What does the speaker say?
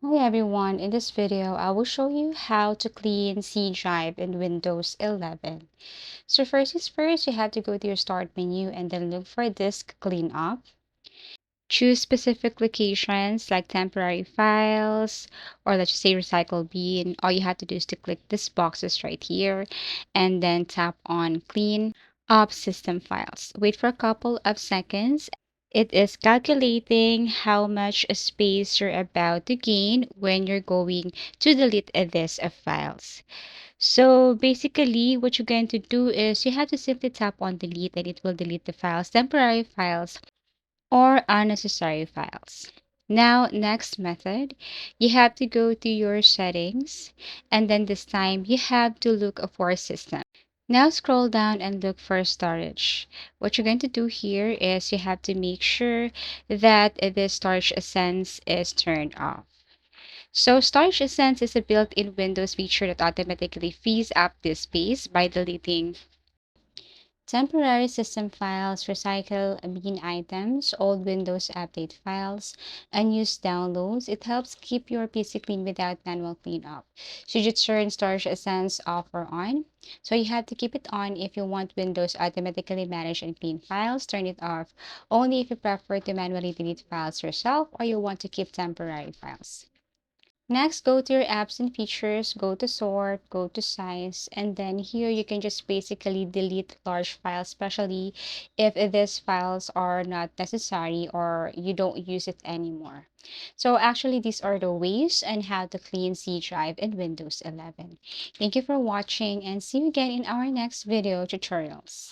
Hi everyone, in this video I will show you how to clean C drive in Windows 11. So first is first, you have to go to your start menu and then look for disk cleanup. Choose specific locations like temporary files or let's just say recycle bin. All you have to do is to click these boxes right here and then tap on clean up system files. Wait for a couple of seconds. It is calculating how much space you're about to gain when you're going to delete this files. So basically, what you're going to do is you have to simply tap on delete and it will delete the files, temporary files, or unnecessary files. Now, next method, you have to go to your settings and then this time you have to look for system. Now scroll down and look for storage. What you're going to do here is you have to make sure that the storage essence is turned off. So Storage Essence is a built-in Windows feature that automatically frees up this space by deleting temporary system files, recycle bin items, old Windows update files, unused downloads. It helps keep your PC clean without manual cleanup. Should you turn Storage Essence off or on? So you have to keep it on if you want Windows automatically manage and clean files. Turn it off only if you prefer to manually delete files yourself or you want to keep temporary files. Next, go to your apps and features, go to sort, go to size, and then here you can just basically delete large files, especially if these files are not necessary or you don't use it anymore. So actually, these are the ways on how to clean C drive in Windows 11. Thank you for watching and see you again in our next video tutorials.